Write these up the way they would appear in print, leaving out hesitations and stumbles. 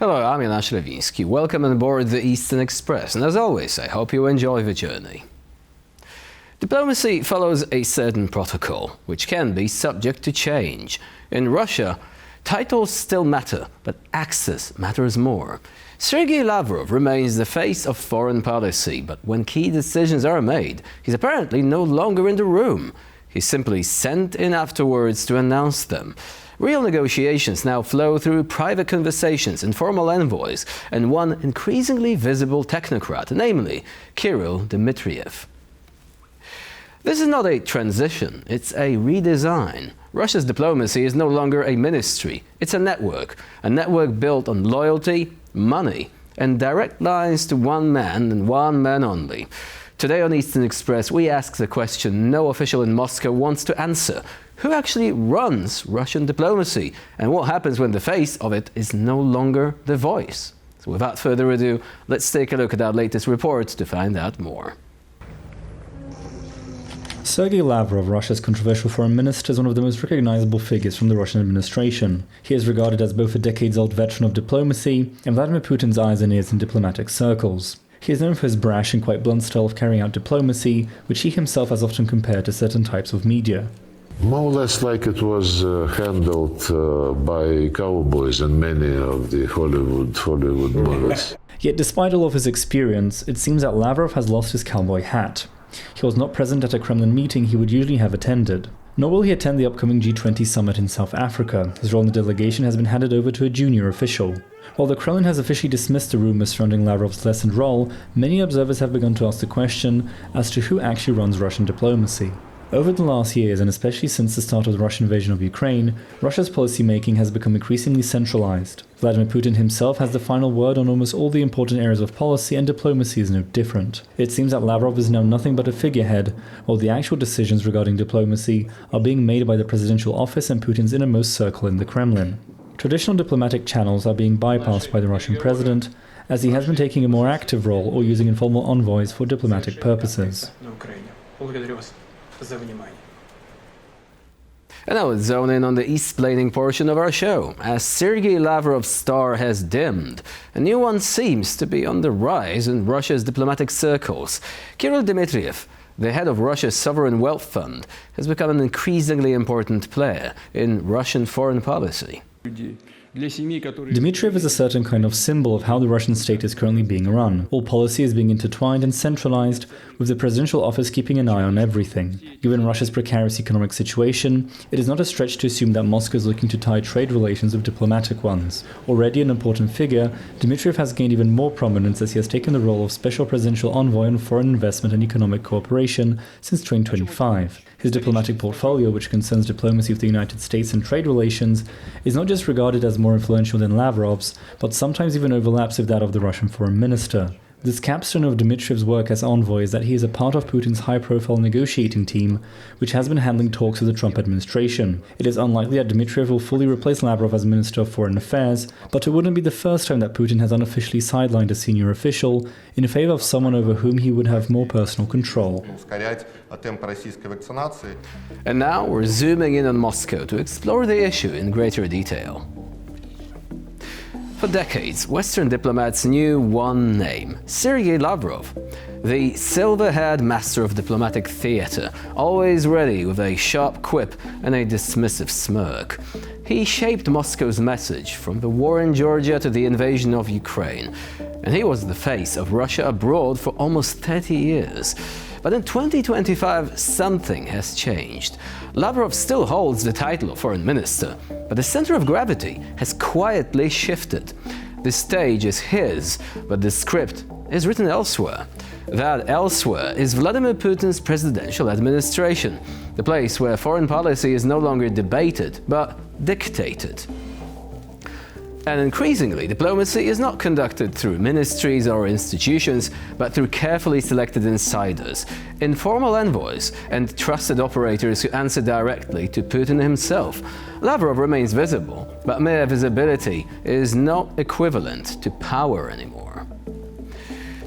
Hello, I'm Jonasz Rewiński. Welcome on board the Eastern Express, and as always, I hope you enjoy the journey. Diplomacy follows a certain protocol, which can be subject to change. In Russia, titles still matter, but access matters more. Sergey Lavrov remains the face of foreign policy, but when key decisions are made, he's apparently no longer in the room. He's simply sent in afterwards to announce them. Real negotiations now flow through private conversations, informal envoys, and one increasingly visible technocrat, namely Kirill Dmitriev. This is not a transition, it's a redesign. Russia's diplomacy is no longer a ministry, it's a network built on loyalty, money, and direct lines to one man and one man only. Today on Eastern Express, we ask the question no official in Moscow wants to answer. Who actually runs Russian diplomacy? And what happens when the face of it is no longer the voice? So without further ado, let's take a look at our latest reports to find out more. Sergey Lavrov, Russia's controversial foreign minister, is one of the most recognizable figures from the Russian administration. He is regarded as both a decades-old veteran of diplomacy and Vladimir Putin's eyes and ears in diplomatic circles. He is known for his brash and quite blunt style of carrying out diplomacy, which he himself has often compared to certain types of media. More or less like it was handled by cowboys and many of the Hollywood movies. Yet despite all of his experience, it seems that Lavrov has lost his cowboy hat. He was not present at a Kremlin meeting he would usually have attended. Nor will he attend the upcoming G20 summit in South Africa. His role in the delegation has been handed over to a junior official. While the Kremlin has officially dismissed the rumors surrounding Lavrov's lessened role, many observers have begun to ask the question as to who actually runs Russian diplomacy. Over the last years, and especially since the start of the Russian invasion of Ukraine, Russia's policy-making has become increasingly centralized. Vladimir Putin himself has the final word on almost all the important areas of policy, and diplomacy is no different. It seems that Lavrov is now nothing but a figurehead, while the actual decisions regarding diplomacy are being made by the presidential office and Putin's innermost circle in the Kremlin. Traditional diplomatic channels are being bypassed by the Russian president, as he has been taking a more active role or using informal envoys for diplomatic purposes. And now let's zone in on the East-splaining portion of our show. As Sergey Lavrov's star has dimmed, a new one seems to be on the rise in Russia's diplomatic circles. Kirill Dmitriev, the head of Russia's sovereign wealth fund, has become an increasingly important player in Russian foreign policy. Dmitriev is a certain kind of symbol of how the Russian state is currently being run. All policy is being intertwined and centralized, with the presidential office keeping an eye on everything. Given Russia's precarious economic situation, it is not a stretch to assume that Moscow is looking to tie trade relations with diplomatic ones. Already an important figure, Dmitriev has gained even more prominence as he has taken the role of special presidential envoy on foreign investment and economic cooperation since 2025. His diplomatic portfolio, which concerns diplomacy with the United States and trade relations, is not just regarded as more influential than Lavrov's, but sometimes even overlaps with that of the Russian foreign minister. This capstone of Dmitriev's work as envoy is that he is a part of Putin's high-profile negotiating team, which has been handling talks with the Trump administration. It is unlikely that Dmitriev will fully replace Lavrov as Minister of Foreign Affairs, but it wouldn't be the first time that Putin has unofficially sidelined a senior official in favor of someone over whom he would have more personal control. And now we're zooming in on Moscow to explore the issue in greater detail. For decades, Western diplomats knew one name, Sergey Lavrov, the silver-haired master of diplomatic theater, always ready with a sharp quip and a dismissive smirk. He shaped Moscow's message from the war in Georgia to the invasion of Ukraine, and he was the face of Russia abroad for almost 30 years. But in 2025, something has changed. Lavrov still holds the title of foreign minister, but the center of gravity has quietly shifted. The stage is his, but the script is written elsewhere. That elsewhere is Vladimir Putin's presidential administration, the place where foreign policy is no longer debated, but dictated. And increasingly, diplomacy is not conducted through ministries or institutions, but through carefully selected insiders, informal envoys, and trusted operators who answer directly to Putin himself. Lavrov remains visible, but mere visibility is not equivalent to power anymore.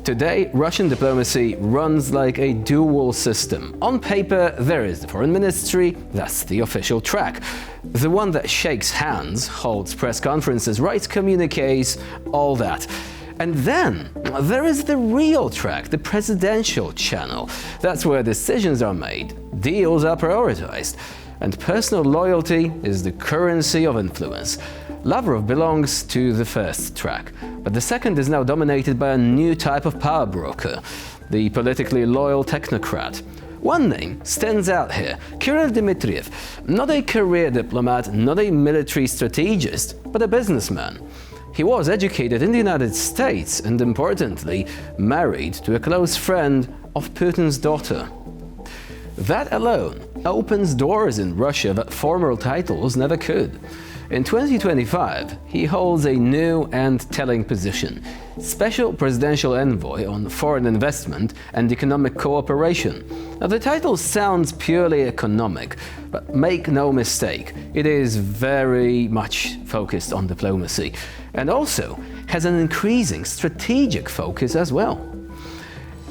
Today, Russian diplomacy runs like a dual system. On paper, there is the foreign ministry, that's the official track. The one that shakes hands, holds press conferences, writes communiques, all that. And then there is the real track, the presidential channel. That's where decisions are made, deals are prioritized, and personal loyalty is the currency of influence. Lavrov belongs to the first track, but the second is now dominated by a new type of power broker, the politically loyal technocrat. One name stands out here, Kirill Dmitriev, not a career diplomat, not a military strategist, but a businessman. He was educated in the United States and, importantly, married to a close friend of Putin's daughter. That alone opens doors in Russia that formal titles never could. In 2025, he holds a new and telling position, Special Presidential Envoy on Foreign Investment and Economic Cooperation. Now, the title sounds purely economic, but make no mistake, it is very much focused on diplomacy, and also has an increasing strategic focus as well.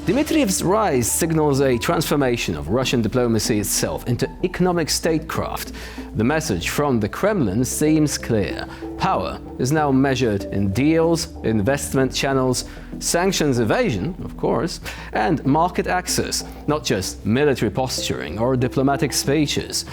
Dmitriev's rise signals a transformation of Russian diplomacy itself into economic statecraft. The message from the Kremlin seems clear. Power is now measured in deals, investment channels, sanctions evasion, of course, and market access, not just military posturing or diplomatic speeches.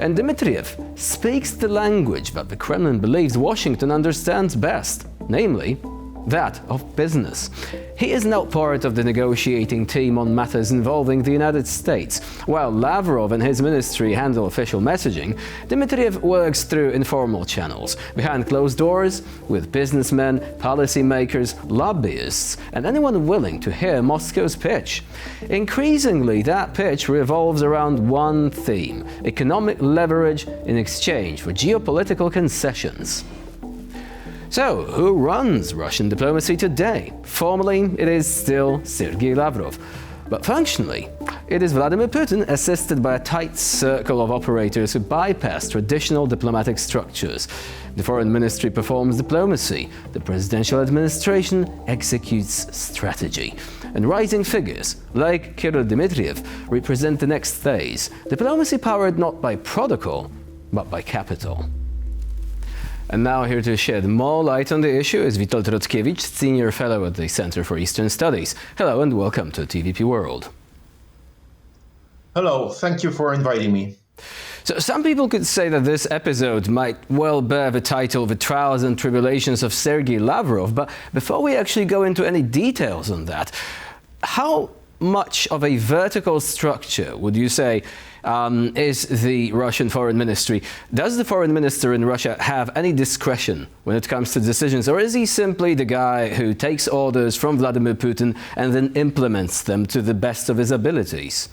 And Dmitriev speaks the language that the Kremlin believes Washington understands best, namely, that of business. He is now part of the negotiating team on matters involving the United States. While Lavrov and his ministry handle official messaging, Dmitriev works through informal channels, behind closed doors, with businessmen, policymakers, lobbyists, and anyone willing to hear Moscow's pitch. Increasingly, that pitch revolves around one theme: economic leverage in exchange for geopolitical concessions. So, who runs Russian diplomacy today? Formally, it is still Sergey Lavrov. But functionally, it is Vladimir Putin assisted by a tight circle of operators who bypass traditional diplomatic structures. The foreign ministry performs diplomacy, the presidential administration executes strategy. And rising figures, like Kirill Dmitriev, represent the next phase, diplomacy powered not by protocol, but by capital. And now here to shed more light on the issue is Witold Rotkiewicz, Senior Fellow at the Center for Eastern Studies. Hello and welcome to TVP World. Hello, thank you for inviting me. So some people could say that this episode might well bear the title The Trials and Tribulations of Sergey Lavrov, but before we actually go into any details on that, how much of a vertical structure would you say is the Russian foreign ministry? Does the foreign minister in Russia have any discretion when it comes to decisions, or is he simply the guy who takes orders from Vladimir Putin and then implements them to the best of his abilities?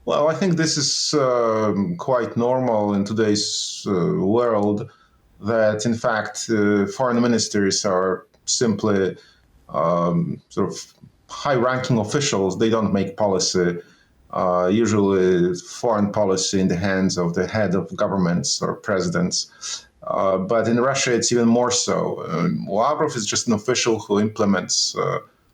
Well, I think this is quite normal in today's world, that in fact foreign ministers are simply sort of high-ranking officials. They don't make policy. Usually foreign policy in the hands of the head of governments or presidents. But in Russia, it's even more so. Lavrov is just an official who implements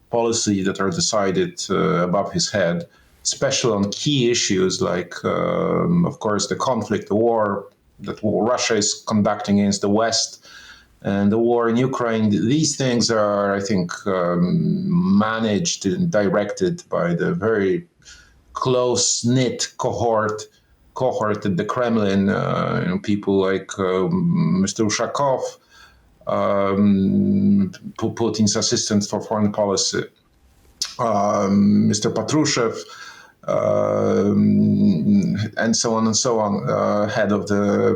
policy that are decided above his head, especially on key issues like, of course, the conflict, the war that Russia is conducting against the West, and the war in Ukraine. These things are, I think, managed and directed by the very close-knit cohort at the Kremlin, people like Mr. Ushakov, Putin's assistant for foreign policy, Mr. Patrushev, and so on, head of the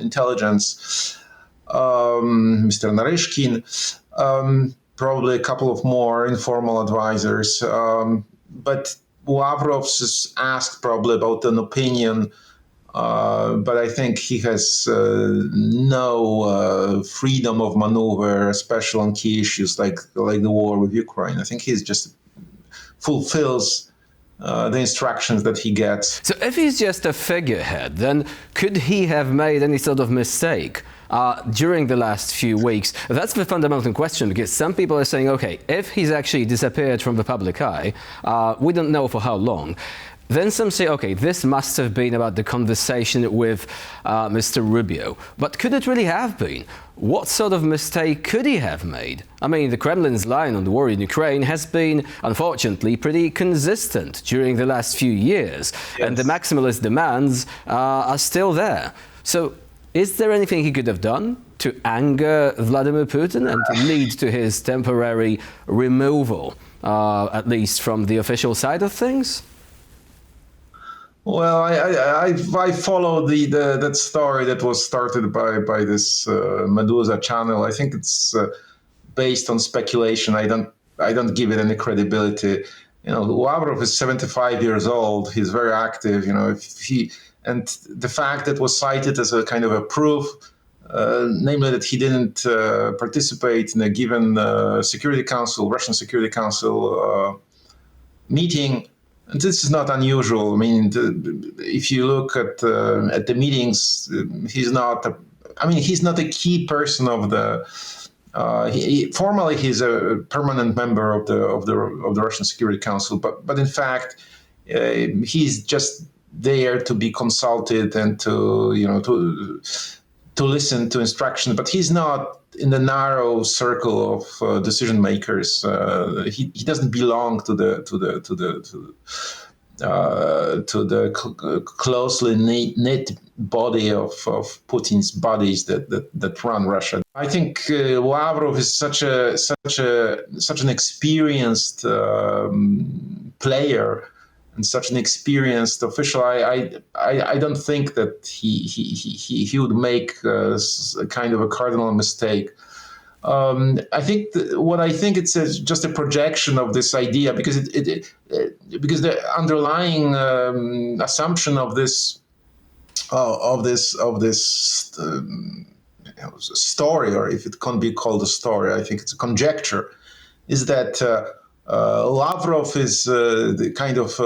intelligence, Mr. Naryshkin, probably a couple of more informal advisors. But Lavrov is asked probably about an opinion, but I think he has no freedom of maneuver, especially on key issues like the war with Ukraine. I think he's just fulfills the instructions that he gets. So if he's just a figurehead, then could he have made any sort of mistake during the last few weeks? That's the fundamental question, because some people are saying, okay, if he's actually disappeared from the public eye, we don't know for how long. Then some say, okay, this must have been about the conversation with Mr. Rubio. But could it really have been? What sort of mistake could he have made? I mean, the Kremlin's line on the war in Ukraine has been, unfortunately, pretty consistent during the last few years. Yes. And the maximalist demands are still there. So is there anything he could have done to anger Vladimir Putin and to lead to his temporary removal, at least from the official side of things? Well, I follow that story that was started by this Medusa channel. I think it's based on speculation. I don't give it any credibility. Lavrov is 75 years old. He's very active. And the fact that was cited as a kind of a proof, namely that he didn't participate in a given Russian Security Council meeting. And this is not unusual. I mean, if you look at the meetings, he's not a key person of the. Formally, he's a permanent member of the Russian Security Council, but in fact, he's just there to be consulted and to listen to instructions. But he's not in the narrow circle of decision makers. He doesn't belong to the closely knit body of Putin's bodies that run Russia. I think Lavrov is such an experienced player and such an experienced official. I don't think that he would make a kind of a cardinal mistake. I think it's just a projection of this idea, because because the underlying assumption of this story, or if it can be called a story, I think it's a conjecture, is that Lavrov is the kind of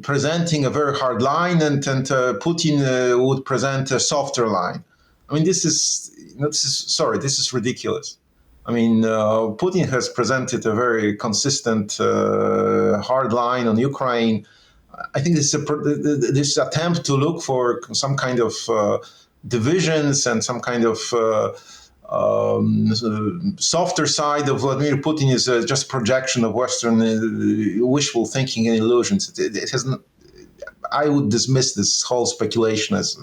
presenting a very hard line, and Putin would present a softer line. I mean, this is ridiculous. I mean, Putin has presented a very consistent hard line on Ukraine. I think this attempt to look for some kind of divisions and some kind of softer side of Vladimir Putin is just projection of Western wishful thinking and illusions. It hasn't. I would dismiss this whole speculation as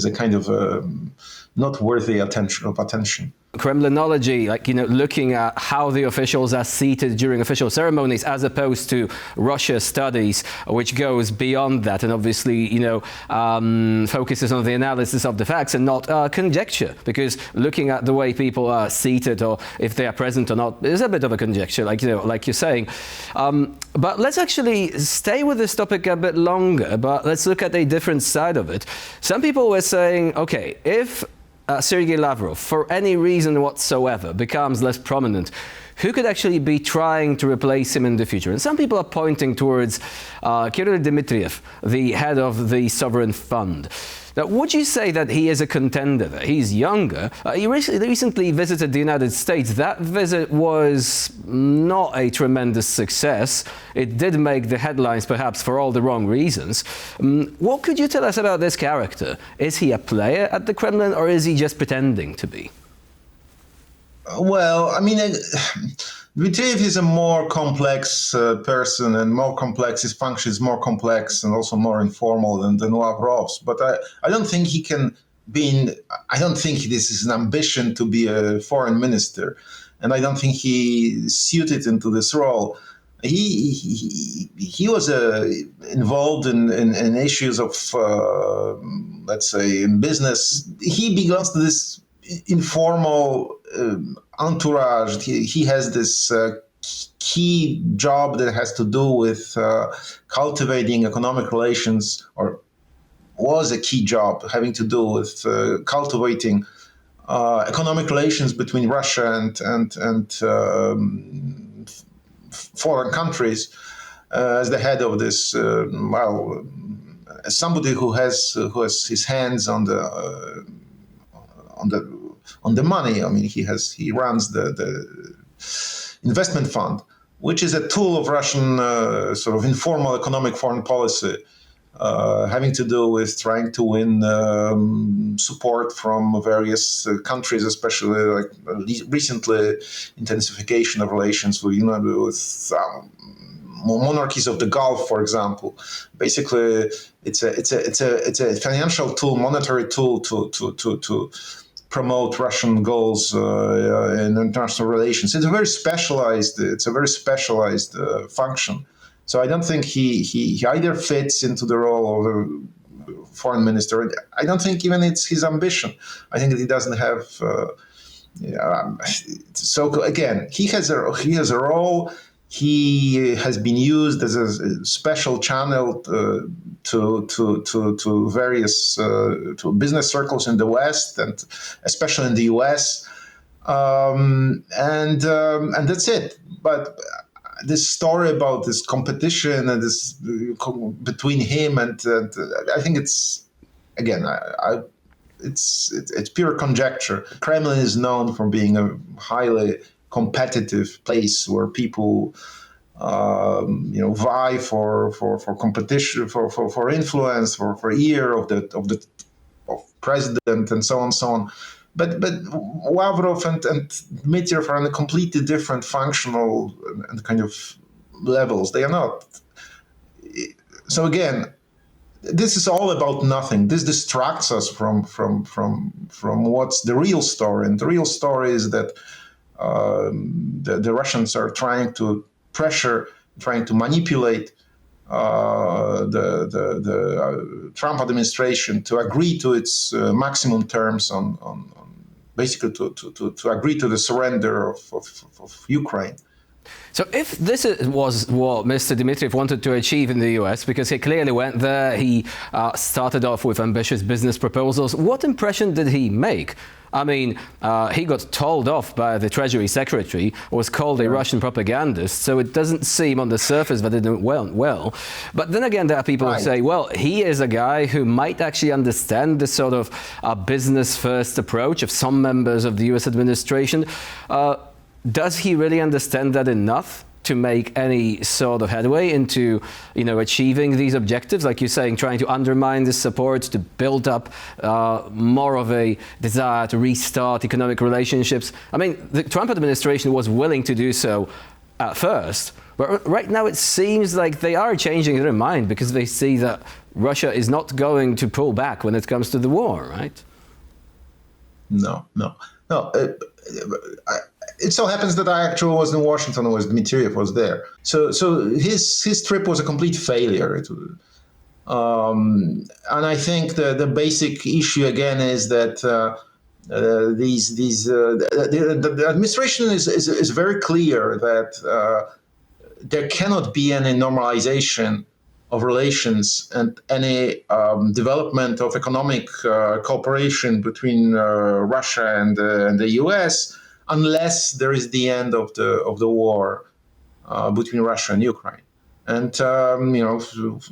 a kind of not worthy attention. Kremlinology, looking at how the officials are seated during official ceremonies, as opposed to Russia studies, which goes beyond that and obviously, focuses on the analysis of the facts and not conjecture. Because looking at the way people are seated, or if they are present or not, is a bit of a conjecture, like you're saying. But let's actually stay with this topic a bit longer, but let's look at a different side of it. Some people were saying, okay, if Sergey Lavrov, for any reason whatsoever, becomes less prominent, who could actually be trying to replace him in the future? And some people are pointing towards Kirill Dmitriev, the head of the Sovereign Fund. Now, would you say that he is a contender there? He's younger. He recently visited the United States. That visit was not a tremendous success. It did make the headlines, perhaps for all the wrong reasons. What could you tell us about this character? Is he a player at the Kremlin, or is he just pretending to be? Well, I mean, Dmitriev is a more complex person, and more complex. His function is more complex and also more informal than Lavrov's. But I don't think he can be. I don't think this is an ambition to be a foreign minister, and I don't think he's suited into this role. He was involved in issues of, let's say, in business. He belongs to this informal entourage. He has this key job that has to do with cultivating economic relations, or was a key job having to do with cultivating economic relations between Russia and foreign countries, as the head of this. As somebody who has his hands on the on the money. I mean, he runs the investment fund, which is a tool of Russian sort of informal economic foreign policy, having to do with trying to win support from various countries, especially like recently intensification of relations with monarchies of the Gulf, for example. Basically, it's a financial tool, monetary tool to promote Russian goals in international relations. It's a very specialized function. So I don't think he either fits into the role of a foreign minister. I don't think even it's his ambition. I think that he doesn't have. So again, he has a role. He has been used as a special channel to various to business circles in the West and especially in the US, and that's it. But this story about this competition and this between him and I think it's again it's pure conjecture. Kremlin is known for being a highly competitive place where people vie for competition, for influence, for ear of president and so on. But Lavrov and Dmitriev are on a completely different functional and kind of levels. They are not. So again, this is all about nothing. This distracts us from what's the real story. And the real story is that the Russians are trying to pressure, trying to manipulate the Trump administration to agree to its maximum terms on basically to agree to the surrender of Ukraine. So if this was what Mr. Dmitriev wanted to achieve in the US, because he clearly went there, he started off with ambitious business proposals, what impression did he make? I mean, he got told off by the Treasury Secretary, was called a Russian propagandist, so it doesn't seem on the surface that it went well. But then again, there are people who say, well, he is a guy who might actually understand this sort of business-first approach of some members of the US administration. Does he really understand that enough to make any sort of headway into, achieving these objectives? Like you're saying, trying to undermine this support, to build up more of a desire to restart economic relationships. I mean, the Trump administration was willing to do so at first, but right now it seems like they are changing their mind because they see that Russia is not going to pull back when it comes to the war, right? No. It so happens that I actually was in Washington when Dmitriev was there. So his trip was a complete failure. And I think the basic issue again is that the administration is very clear that there cannot be any normalization of relations and any development of economic cooperation between Russia and the US unless there is the end of the war between Russia and Ukraine. And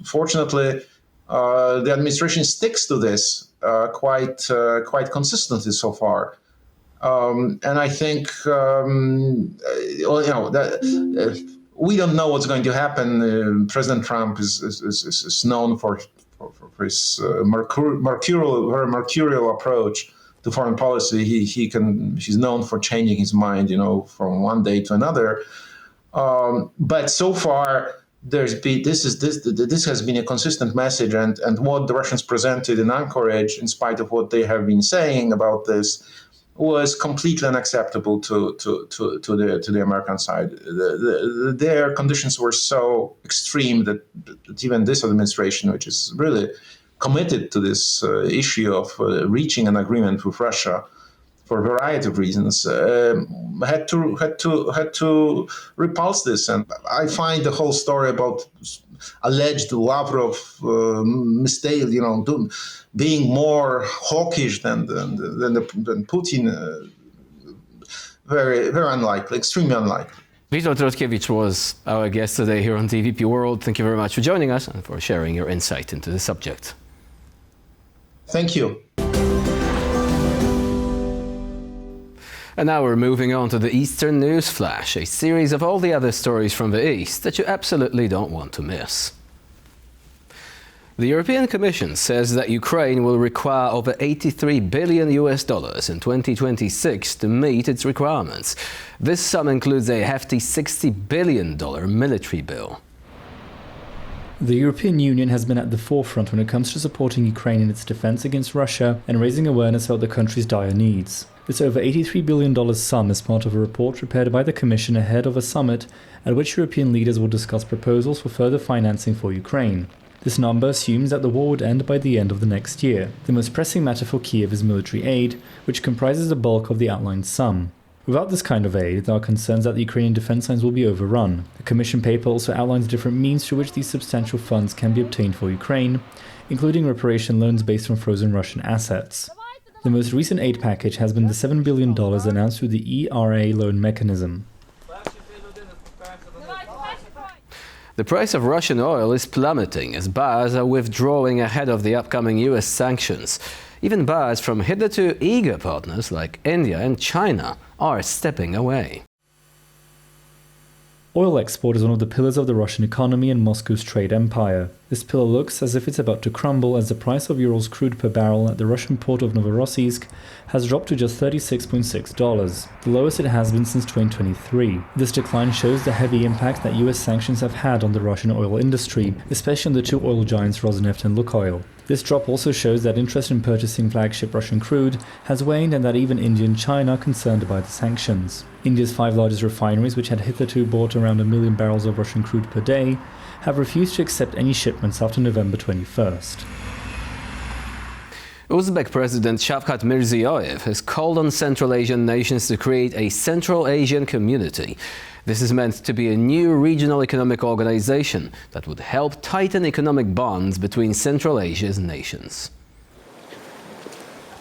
fortunately, the administration sticks to this quite consistently so far. And I think we don't know what's going to happen. President Trump is known for his very mercurial approach to foreign policy. He's known for changing his mind, from one day to another. But so far, this has been a consistent message, and what the Russians presented in Anchorage, in spite of what they have been saying about this, was completely unacceptable to the American side. Their conditions were so extreme that even this administration, which is really committed to this issue of reaching an agreement with Russia for a variety of reasons, had to repulse this. And I find the whole story about alleged Lavrov mistake, being more hawkish than Putin, very, very unlikely, extremely unlikely. Witold Rotkiewicz was our guest today here on TVP World. Thank you very much for joining us and for sharing your insight into the subject. Thank you. And now we're moving on to the Eastern News Flash, a series of all the other stories from the East that you absolutely don't want to miss. The European Commission says that Ukraine will require over $83 billion in 2026 to meet its requirements. This sum includes a hefty $60 billion military bill. The European Union has been at the forefront when it comes to supporting Ukraine in its defense against Russia and raising awareness about the country's dire needs. This over $83 billion sum is part of a report prepared by the Commission ahead of a summit at which European leaders will discuss proposals for further financing for Ukraine. This number assumes that the war would end by the end of the next year. The most pressing matter for Kiev is military aid, which comprises the bulk of the outlined sum. Without this kind of aid, there are concerns that the Ukrainian defense lines will be overrun. The Commission paper also outlines different means through which these substantial funds can be obtained for Ukraine, including reparation loans based on frozen Russian assets. The most recent aid package has been the $7 billion announced through the ERA loan mechanism. The price of Russian oil is plummeting as buyers are withdrawing ahead of the upcoming US sanctions. Even buyers from hitherto eager partners like India and China are stepping away. Oil export is one of the pillars of the Russian economy and Moscow's trade empire. This pillar looks as if it's about to crumble as the price of Urals crude per barrel at the Russian port of Novorossiysk has dropped to just $36.6, the lowest it has been since 2023. This decline shows the heavy impact that US sanctions have had on the Russian oil industry, especially on the two oil giants Rosneft and Lukoil. This drop also shows that interest in purchasing flagship Russian crude has waned and that even India and China are concerned by the sanctions. India's 5 largest refineries, which had hitherto bought around 1 million barrels of Russian crude per day, have refused to accept any shipments after November 21st. Uzbek President Shavkat Mirziyoyev has called on Central Asian nations to create a Central Asian community. This is meant to be a new regional economic organization that would help tighten economic bonds between Central Asia's nations.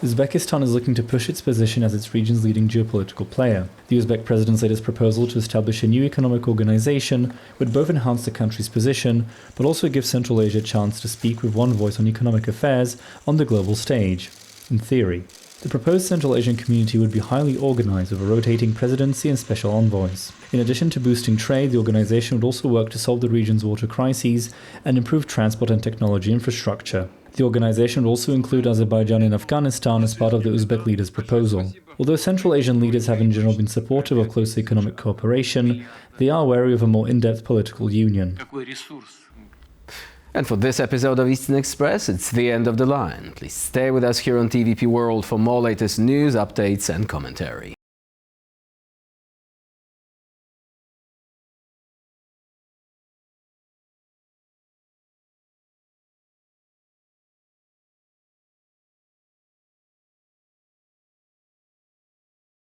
Uzbekistan is looking to push its position as its region's leading geopolitical player. The Uzbek president's latest proposal to establish a new economic organization would both enhance the country's position, but also give Central Asia a chance to speak with one voice on economic affairs on the global stage. In theory, the proposed Central Asian community would be highly organized with a rotating presidency and special envoys. In addition to boosting trade, the organization would also work to solve the region's water crises and improve transport and technology infrastructure. The organization would also include Azerbaijan and Afghanistan as part of the Uzbek leaders' proposal. Although Central Asian leaders have in general been supportive of close economic cooperation, they are wary of a more in-depth political union. And for this episode of Eastern Express, it's the end of the line. Please stay with us here on TVP World for more latest news, updates and commentary.